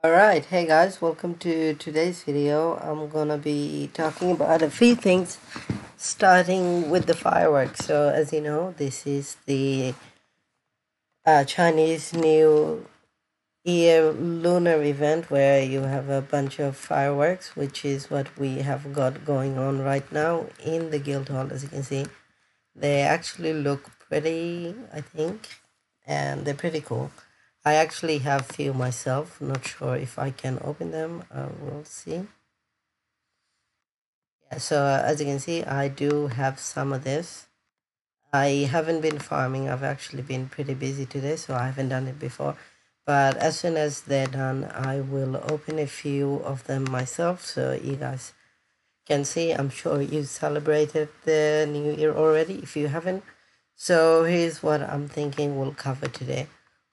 Alright, hey guys, welcome to today's video. I'm gonna be talking about a few things, starting with the fireworks. So, as you know, this is the Chinese New Year lunar event where you have a bunch of fireworks, which is what we have got going on right now in the guild hall. As you can see, they actually look pretty, I think, and they're pretty cool. I actually have few myself. Not sure if I can open them. We'll see. Yeah, so as you can see, I do have some of this. I haven't been farming. I've actually been pretty busy today, so I haven't done it before. But as soon as they're done, I will open a few of them myself, so you guys can see. I'm sure you celebrated the new year already if you haven't. So here's what I'm thinking we'll cover today.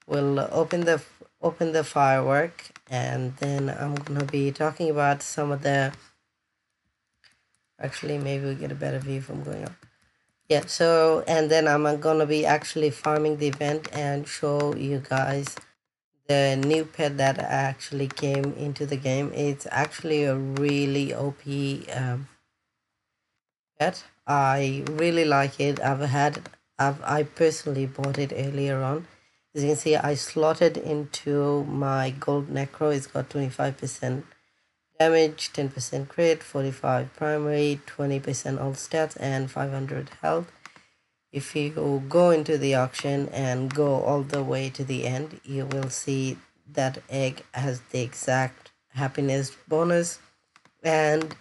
We'll open the firework, and then I'm gonna be talking about some of the. Actually, maybe we get a better view from going up. Yeah. So and then I'm gonna be actually farming the event and show you guys the new pet that actually came into the game. It's actually a really OP pet. I really like it. I personally bought it earlier on. As you can see, I slotted into my gold necro. It's got 25% damage, 10% crit, 45 primary, 20% all stats, and 500 health. If you go into the auction and go all the way to the end, you will see that egg has the exact happiness bonus, and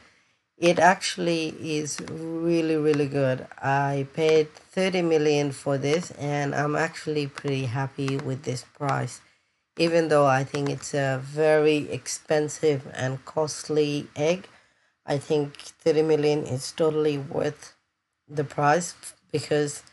it actually is really good. I paid 30 million for this, and I'm actually pretty happy with this price, even though I think it's a very expensive and costly egg. I think 30 million is totally worth the price, because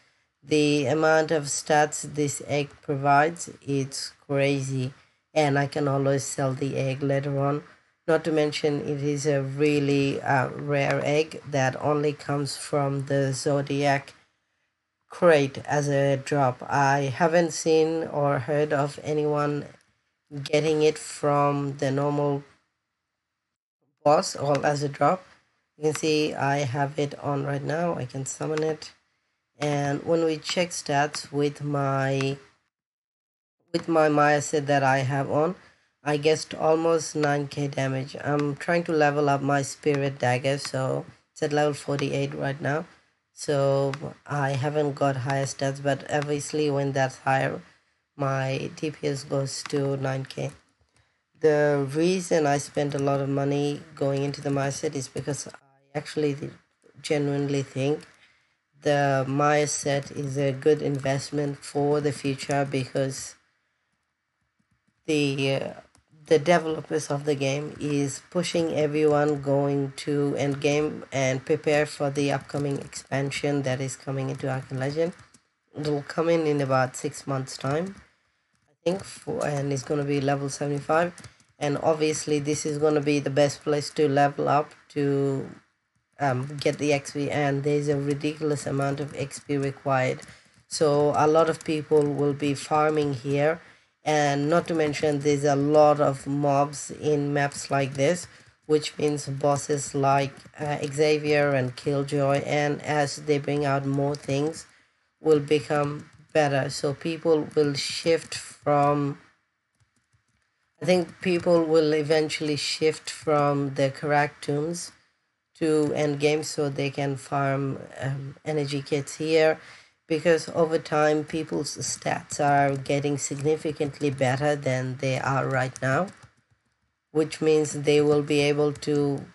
the amount of stats this egg provides, it's crazy, and I can always sell the egg later on. Not to mention, it is a really rare egg that only comes from the Zodiac crate as a drop. I haven't seen or heard of anyone getting it from the normal boss or as a drop. You can see I have it on right now. I can summon it, and when we check stats with my Maya set that I have on, I guessed almost 9k damage. I'm trying to level up my spirit dagger, so it's at level 48 right now. So I haven't got higher stats, but obviously when that's higher, my DPS goes to 9k. The reason I spent a lot of money going into the Maya set is because I actually genuinely think the Maya set is a good investment for the future, because the uh, the developers of the game is pushing everyone going to endgame and prepare for the upcoming expansion that is coming into Arcane Legend. It'll come in about 6 months time, I think, and it's going to be level 75. And obviously this is going to be the best place to level up to get the XP, and there's a ridiculous amount of XP required. So a lot of people will be farming here, and not to mention there's a lot of mobs in maps like this, which means bosses like Xavier and Killjoy, and as they bring out more things, will become better. So people will shift from, I think people will eventually shift from the Karak tombs to end game, so they can farm energy kits here, because over time people's stats are getting significantly better than they are right now, which means they will be able to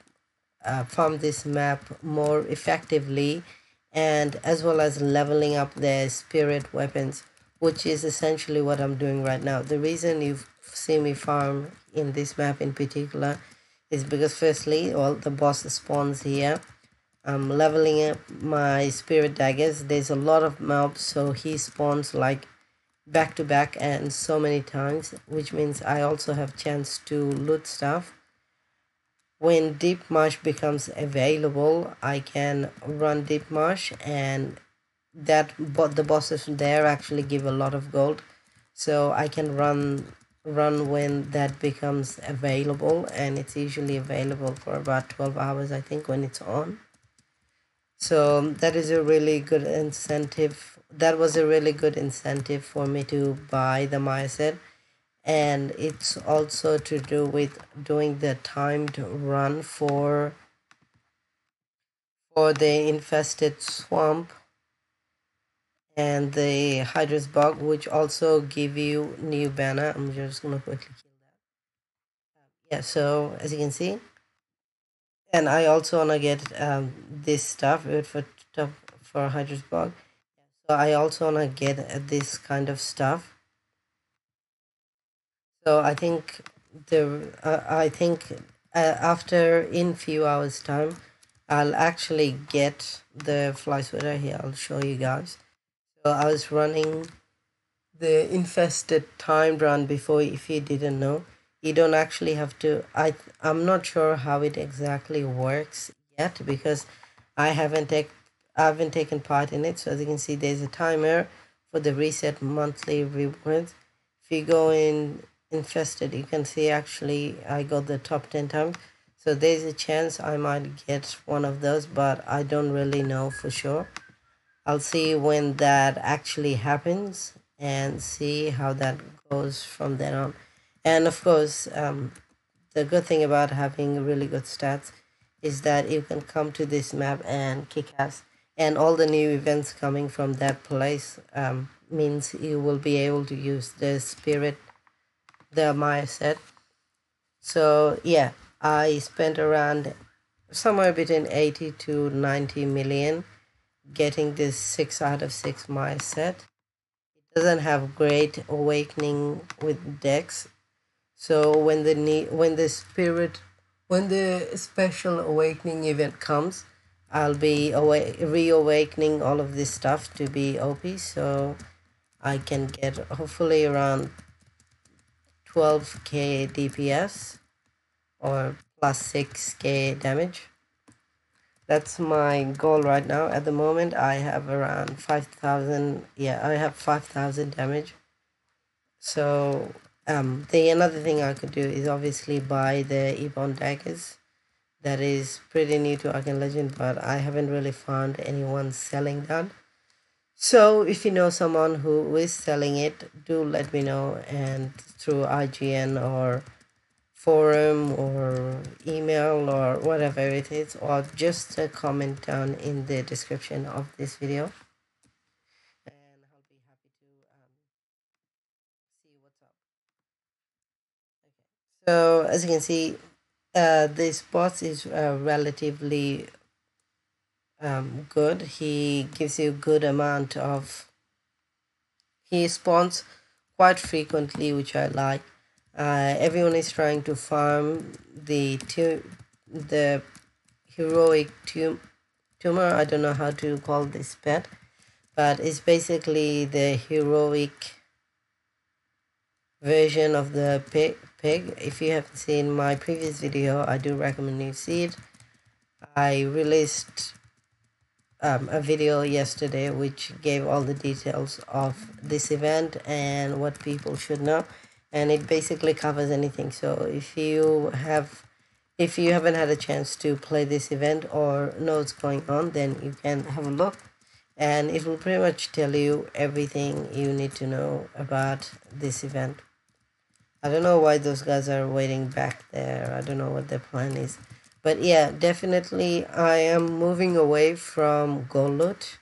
farm this map more effectively, and as well as leveling up their spirit weapons, which is essentially what I'm doing right now. The reason you see me farm in this map in particular is because, firstly, well, the boss spawns here. I'm leveling up my spirit daggers. There's a lot of mobs, so he spawns like back to back and so many times, which means I also have chance to loot stuff. When deep marsh becomes available, I can run deep marsh, and the bosses there actually give a lot of gold, so I can run when that becomes available, and it's usually available for about 12 hours, I think, when it's on. So that is a really good incentive. That was a really good incentive for me to buy the Mire set. And it's also to do with doing the timed run for the infested swamp and the Hydra's bug, which also give you new banner. I'm just gonna quickly kill that. Yeah, so as you can see, and I also wanna get this stuff for Hydra's bug. So I also wanna get this kind of stuff. So I think after in few hours time, I'll actually get the fly sweater here. I'll show you guys. So I was running the infested time run before. If you didn't know, you don't actually have to. I'm not sure how it exactly works yet because I haven't taken part in it. So as you can see, there's a timer for the reset monthly rewards. If you go in infested, you can see actually I got the top 10 times. So there's a chance I might get one of those, but I don't really know for sure. I'll see when that actually happens and see how that goes from then on. And of course, the good thing about having really good stats is that you can come to this map and kick ass, and all the new events coming from that place means you will be able to use the Mire set. So yeah, I spent around somewhere between 80 to 90 million getting this 6 out of 6 Mire set. It doesn't have great awakening with Dex, so when the special awakening event comes, I'll be reawakening all of this stuff to be OP, so I can get hopefully around 12k DPS or plus 6k damage. That's my goal right now. At the moment, I have around 5,000. Yeah, I have 5,000 damage. So another thing I could do is obviously buy the Ebon daggers. That is pretty new to Arcane Legend, but I haven't really found anyone selling that. So if you know someone who is selling it, do let me know, and through IGN or forum or email or whatever it is, or just a comment down in the description of this video, and I'll be happy to see what's up. Okay, so as you can see, this boss is relatively good. He gives you good amount of, he spawns quite frequently, which I like. Everyone is trying to farm the heroic tumor. I don't know how to call this pet, but it's basically the heroic version of the pig. If you haven't seen my previous video, I do recommend you see it. I released a video yesterday which gave all the details of this event and what people should know, and it basically covers anything. So if you haven't had a chance to play this event or know what's going on, then you can have a look, and it will pretty much tell you everything you need to know about this event. I don't know why those guys are waiting back there. I don't know what their plan is. But yeah, definitely I am moving away from gold loot.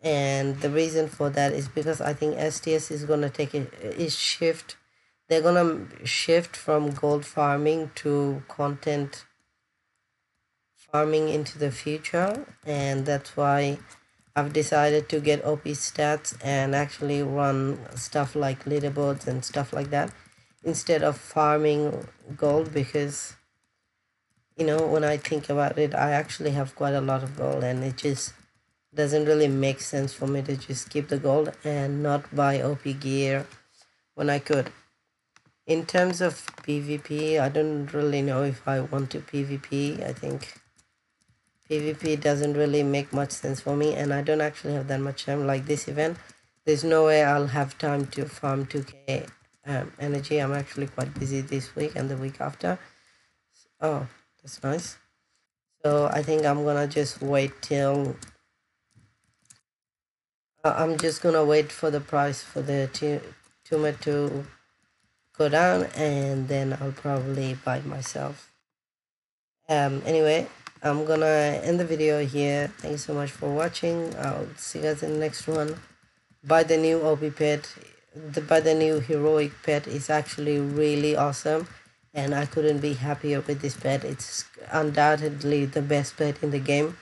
And the reason for that is because I think STS is going to shift. They're going to shift from gold farming to content farming into the future. And that's why I've decided to get OP stats and actually run stuff like leaderboards and stuff like that instead of farming gold, because when I think about it, I actually have quite a lot of gold, and it just doesn't really make sense for me to just keep the gold and not buy OP gear when I could. In terms of PvP, I don't really know if I want to PvP. I think PvP doesn't really make much sense for me, and I don't actually have that much time. Like this event, there's no way I'll have time to farm 2k energy. I'm actually quite busy this week and the week after. Oh, that's nice. So I think I'm gonna just wait till I'm just gonna wait for the price for the tumor to go down, and then I'll probably buy it myself. Anyway, I'm gonna end the video here. Thanks so much for watching. I'll see you guys in the next one. Buy the new OP pet. Buy the new heroic pet is actually really awesome, and I couldn't be happier with this pet. It's undoubtedly the best pet in the game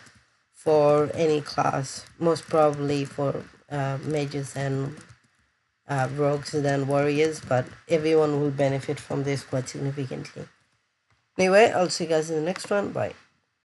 for any class, most probably for mages and rogues than warriors, but everyone will benefit from this quite significantly. Anyway, I'll see you guys in the next one. Bye.